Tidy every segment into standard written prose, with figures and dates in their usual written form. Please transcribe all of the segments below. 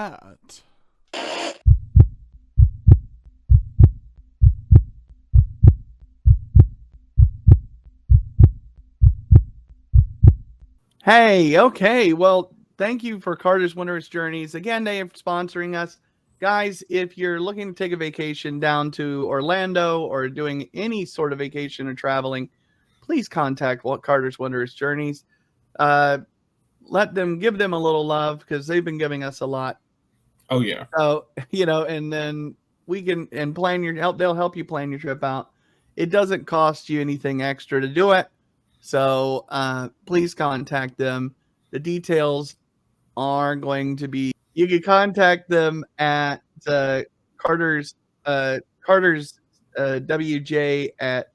that. Hey, okay. Well, thank you for Carter's Wondrous Journeys. Again, they are sponsoring us. Guys, if you're looking to take a vacation down to Orlando or doing any sort of vacation or traveling, please contact Carter's Wondrous Journeys. Give them a little love because they've been giving us a lot. Oh yeah. So, and then we can they'll help you plan your trip out. It doesn't cost you anything extra to do it. So please contact them. The details are going to be, you can contact them at Carter's WJ at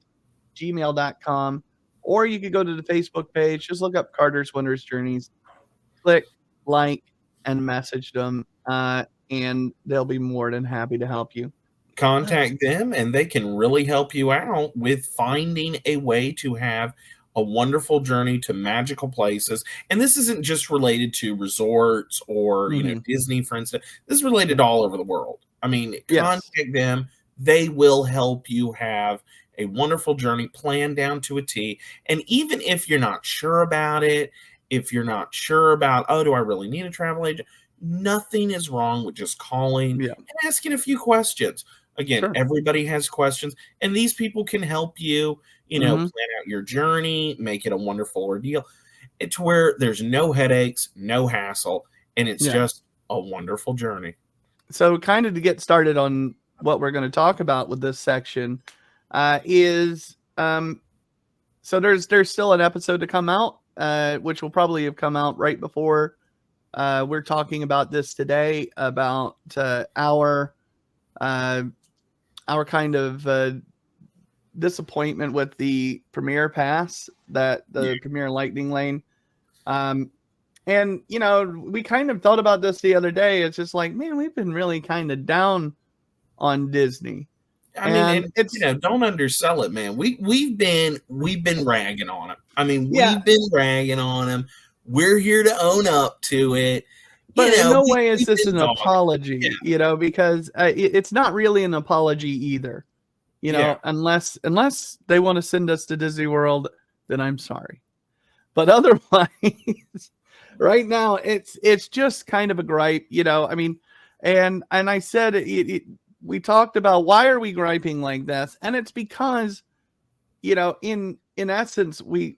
gmail.com, or you could go to the Facebook page. Just look up Carter's Wondrous Journeys, click like, and message them, and they'll be more than happy to help you. Contact them, and they can really help you out with finding a way to have a wonderful journey to magical places. And this isn't just related to resorts or Disney, for instance. This is related all over the world. I mean, contact them. They will help you have a wonderful journey planned down to a T. And even if you're not sure about it, if you're not sure about, oh, do I really need a travel agent? Nothing is wrong with just calling and asking a few questions. Again, everybody has questions, and these people can help you, plan out your journey, make it a wonderful ordeal. It's where there's no headaches, no hassle, and it's just a wonderful journey. So kind of to get started on what we're going to talk about with this section is so there's still an episode to come out, which will probably have come out right before we're talking about this today, about our kind of disappointment with the Premier Pass, that the Premier Lightning Lane. And, we kind of thought about this the other day. It's just like, man, we've been really kind of down on Disney. I mean, it's, don't undersell it, man. We've been ragging on them. I mean, we've been ragging on them. We're here to own up to it. But in no way is this an apology, because it's not really an apology either. Unless they want to send us to Disney World, then I'm sorry. But otherwise, right now it's just kind of a gripe, I mean, and I said we talked about why are we griping like this, and it's because, in essence, we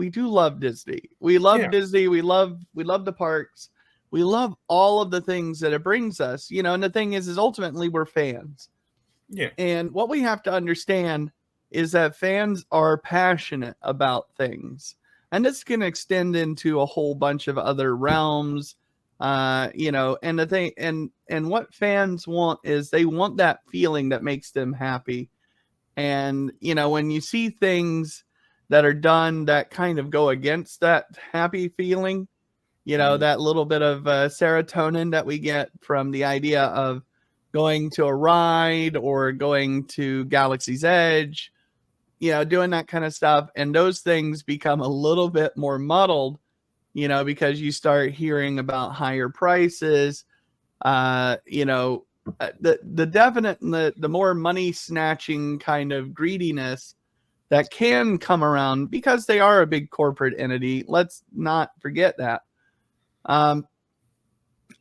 do love Disney. We love Disney. We love the parks. We love all of the things that it brings us, and the thing is ultimately we're fans. Yeah. And what we have to understand is that fans are passionate about things. And this can extend into a whole bunch of other realms, and the thing, and what fans want is they want that feeling that makes them happy. And, when you see things that are done that kind of go against that happy feeling, that little bit of serotonin that we get from the idea of going to a ride or going to Galaxy's Edge, doing that kind of stuff. And those things become a little bit more muddled, because you start hearing about higher prices, the more money snatching kind of greediness that can come around because they are a big corporate entity. Let's not forget that.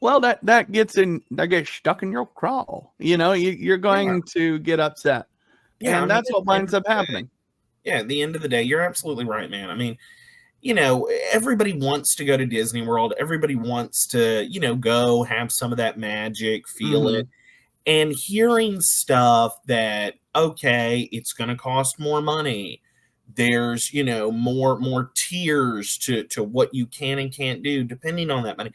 Well, that gets stuck in your craw. You're going to get upset. Yeah, and that's what winds up happening. Yeah, at the end of the day, you're absolutely right, man. I mean, everybody wants to go to Disney World. Everybody wants to, go have some of that magic, feel it. And hearing stuff that, okay, it's going to cost more money. There's, more tiers to what you can and can't do depending on that money.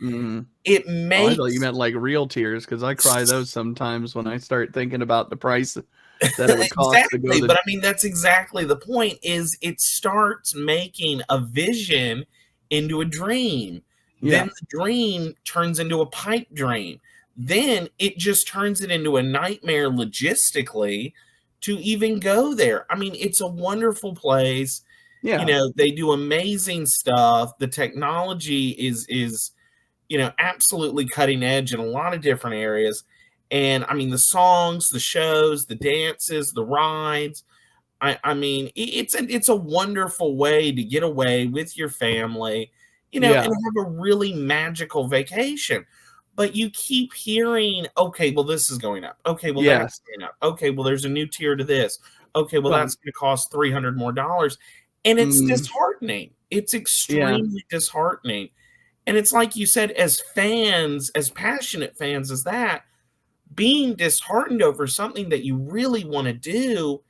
It makes... I thought you meant like real tears, because I cry those sometimes when I start thinking about the price that it would cost to go to... But I mean, that's exactly the point, is it starts making a vision into a dream. Then the dream turns into a pipe dream. Then it just turns it into a nightmare logistically to even go there. I mean, it's a wonderful place. Yeah. They do amazing stuff. The technology is absolutely cutting edge in a lot of different areas. And I mean, the songs, the shows, the dances, the rides. I mean, it's a wonderful way to get away with your family, and Yeah. have a really magical vacation. But you keep hearing, okay, well, this is going up. Okay, well, that's Yes. going up. Okay, well, there's a new tier to this. Okay, well, Well, that's going to cost $300 more. And it's mm, disheartening. It's yeah. extremely disheartening. And it's like you said, as fans, as passionate fans as that, being disheartened over something that you really want to do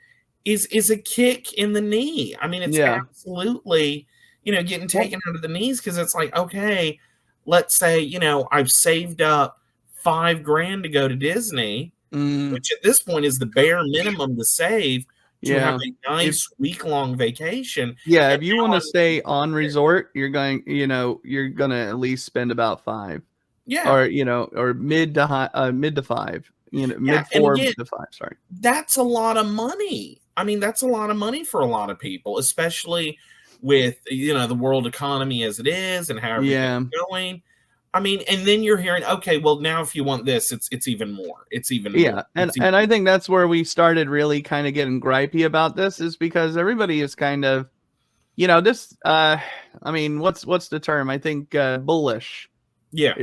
is a kick in the knee. I mean, it's Yeah. absolutely, getting Well, taken out of the knees, because it's like, okay, let's say, I've saved up 5 grand to go to Disney, mm, which at this point is the bare minimum to save to have yeah. a If nice week-long vacation. Yeah, And if you now want to I'm stay on resort, you're gonna at least spend about five, yeah, or or mid to five, yeah. mid And four again, to five. Sorry. that's a lot of money. I mean, that's a lot of money for a lot of people, especially with, the world economy as it is and how everything's Yeah, going. I mean, and then you're hearing, okay, well, now if you want this, it's even more. It's even more. yeah, and I think that's where we started really kind of getting gripey about this, is because everybody is kind of, this. I mean, what's the term? I think bullish. Yeah.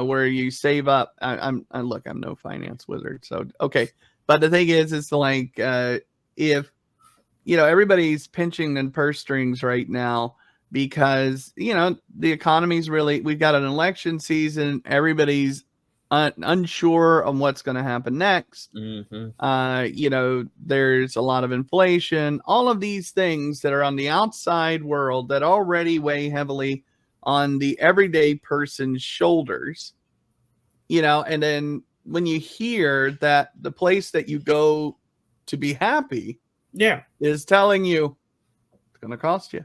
Where you save up. Look, I'm no finance wizard, so okay. But the thing is, it's like if everybody's pinching in purse strings right now because the economy's really. We've got an election season. Everybody's unsure on what's going to happen next. Hmm. There's a lot of inflation. All of these things that are on the outside world that already weigh heavily on the everyday person's shoulders. And then when you hear that the place that you go to be happy Yeah. is telling you it's going to cost you,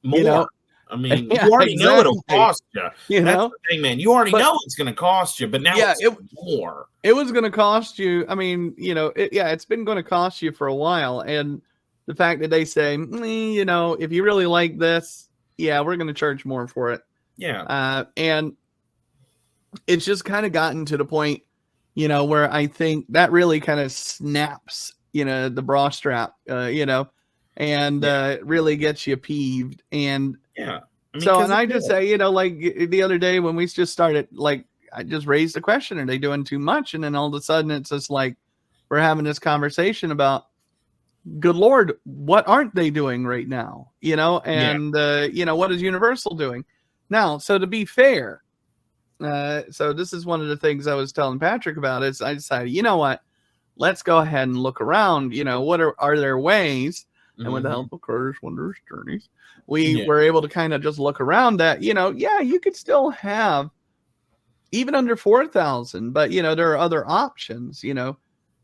you More. know, I mean, yeah, you already know it'll exactly, cost you. That's the thing, man. You already but know it's going to cost you, but now yeah, it's more. it was going to cost you. I mean, it's been going to cost you for a while. And the fact that they say, if you really like this, yeah, we're going to charge more for it. Yeah. And it's just kind of gotten to the point, where I think that really kind of snaps, the bra strap, and Yeah. really gets you peeved. And Yeah. I mean, so, and because it I just will. say, like the other day when we just started, like, I just raised the question, are they doing too much? And then all of a sudden it's just like, we're having this conversation about, good Lord, what aren't they doing right now? Yeah. And, what is Universal doing now? So to be fair, so this is one of the things I was telling Patrick about is I decided, you know what, let's go ahead and look around, what are there ways, and with the Hmm. help of Carters Wonderous Journeys, we Yeah. were able to kind of just look around that, yeah, you could still have even under 4,000, but there are other options,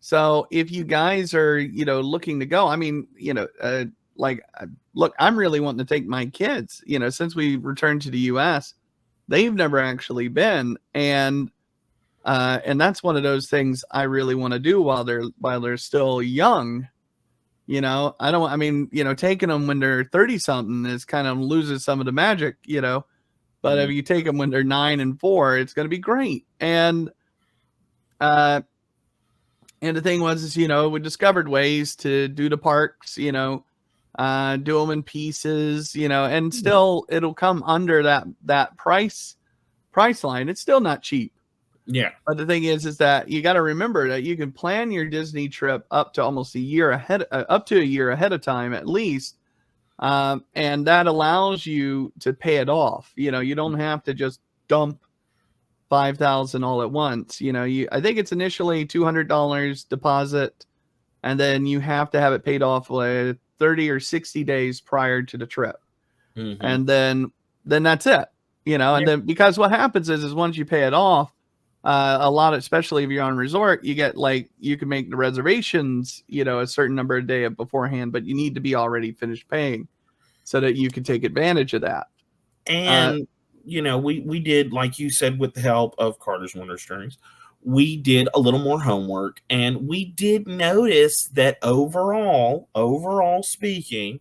so if you guys are, looking to go, I mean, like, look, I'm really wanting to take my kids, since we returned to the US, they've never actually been. And that's one of those things I really want to do while they're still young. I don't, I mean, taking them when they're 30 something is kind of loses some of the magic, but if Mhm. you take them when they're 9 and 4, it's going to be great. Uh, and the thing was, is, we discovered ways to do the parks, do them in pieces, and still it'll come under that price line. It's still not cheap. Yeah. But the thing is that you got to remember that you can plan your Disney trip up to almost a year ahead, up to a year ahead of time at least, and that allows you to pay it off. You don't have to just dump 5,000 all at once. I think it's initially $200 deposit, and then you have to have it paid off with 30 or 60 days prior to the trip, Hmm. and then that's it. And Yeah. then because what happens is once you pay it off, a lot of, especially if you're on resort, you get, like, you can make the reservations, a certain number of days beforehand, but you need to be already finished paying so that you can take advantage of that. Uh, And we did, like you said, with the help of Carter's Wondrous Journeys, we did a little more homework, and we did notice that overall speaking,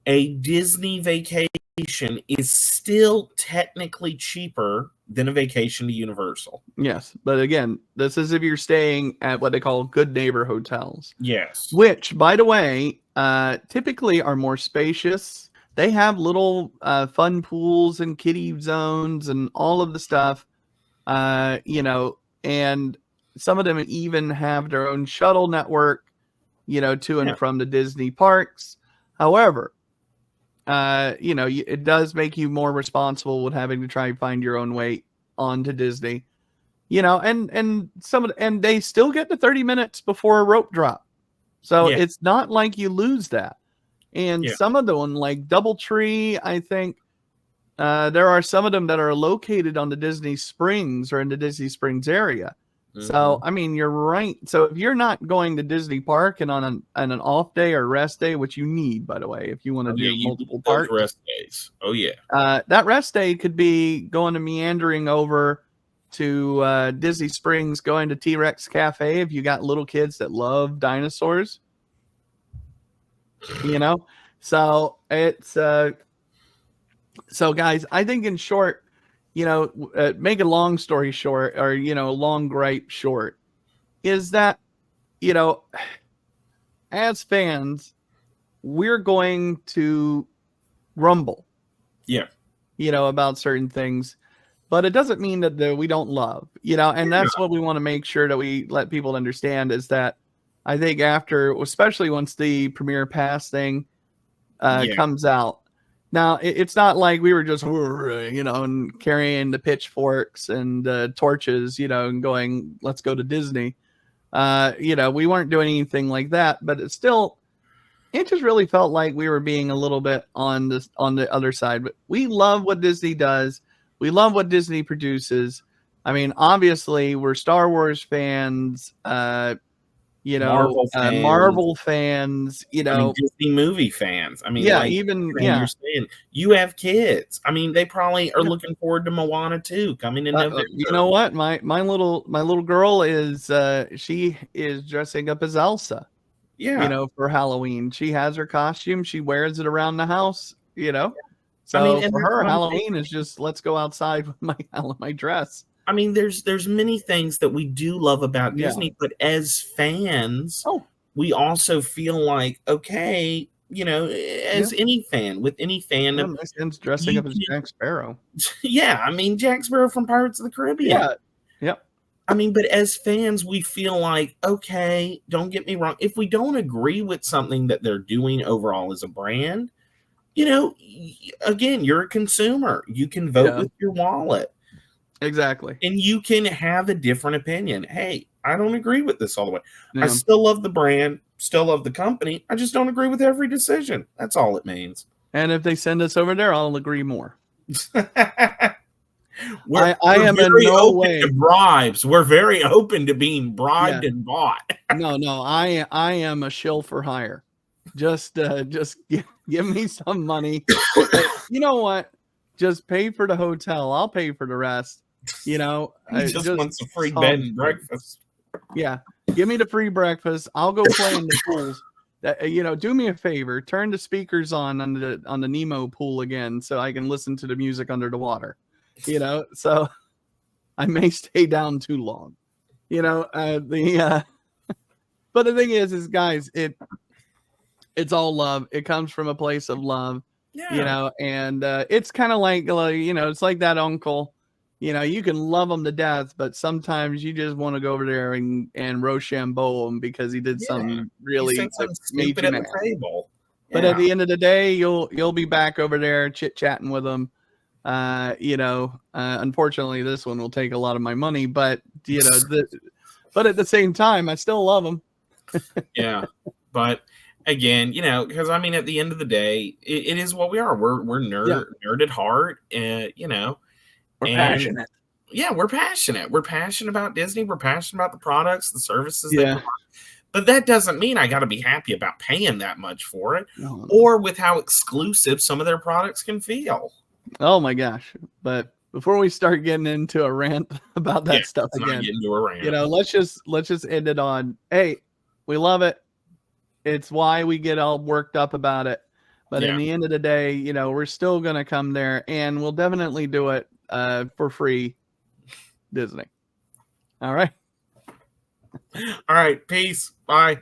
a Disney vacation vacation is still technically cheaper than a vacation to Universal. Yes, but again, this is if you're staying at what they call good neighbor hotels. Yes. Which, by the way, typically are more spacious. They have little fun pools and kiddie zones and all of the stuff, and some of them even have their own shuttle network, to and from the Disney parks. However, it does make you more responsible with having to try and find your own way onto Disney, and they still get to 30 minutes before a rope drop. So it's not like you lose that. And some of the one like DoubleTree, I think there are some of them that are located on the Disney Springs or in the Disney Springs area. Mm-hmm. So, I mean, you're right. So if you're not going to Disney Park and on an off day or rest day, which you need, by the way, if you want to do multiple parks. Rest days. Oh, yeah. That rest day could be going to meandering over to Disney Springs, going to T-Rex Cafe if you got little kids that love dinosaurs. So it's so guys, I think in short, make a long story short, or long gripe short, is that as fans, we're going to grumble about certain things, but it doesn't mean that we don't love, and that's what we want to make sure that we let people understand, is that I think after, especially once the Premier Pass thing comes out. Now, it's not like we were just, and carrying the pitchforks and torches, and going, let's go to Disney. We weren't doing anything like that, but it just really felt like we were being a little bit on the other side. But we love what Disney does. We love what Disney produces. I mean, obviously, we're Star Wars fans. Marvel fans, Disney movie fans. I mean, you're saying you have kids. I mean, they probably are looking forward to Moana 2 coming in November. You know what? My little girl is she is dressing up as Elsa. For Halloween. She has her costume. She wears it around the house. So for her, Halloween is just, let's go outside with my dress. I mean, there's many things that we do love about Disney, but as fans, we also feel like, okay, as any fan, with any fandom. My son's dressing up as Jack Sparrow. Yeah, I mean, Jack Sparrow from Pirates of the Caribbean. Yeah, yep. I mean, but as fans, we feel like, okay, don't get me wrong. If we don't agree with something that they're doing overall as a brand, again, you're a consumer. You can vote with your wallet. Exactly. And you can have a different opinion. Hey, I don't agree with this all the way. Yeah. I still love the brand, still love the company. I just don't agree with every decision. That's all it means. And if they send us over there, I'll agree more. I am very in no open way to bribes. We're very open to being bribed and bought. No, I am a shill for hire. Just give me some money. You know what? Just pay for the hotel. I'll pay for the rest. He just wants a free bed and breakfast. Yeah. Give me the free breakfast. I'll go play in the pools. Do me a favor. Turn the speakers on the Nemo pool again so I can listen to the music under the water. So I may stay down too long. But the thing is guys, it's all love. It comes from a place of love. Yeah. And it's kind of like, it's like that uncle, you can love him to death, but sometimes you just want to go over there and Rochambeau him because he did something really stupid at the table. But at the end of the day, you'll be back over there chit-chatting with him. Unfortunately, this one will take a lot of my money, but but at the same time, I still love him. Yeah, but again, because I mean, at the end of the day, it is what we are. We're nerd at heart, and we're passionate. Yeah, we're passionate. We're passionate about Disney. We're passionate about the products, the services they provide. But that doesn't mean I got to be happy about paying that much for it, or with how exclusive some of their products can feel. Oh my gosh! But before we start getting into a rant about that stuff again, get into a rant. Let's just end it on, hey, we love it. It's why we get all worked up about it. But in Yeah. the end of the day, you know, we're still going to come there, and we'll definitely do it for free. Disney. All right. All right. Peace. Bye.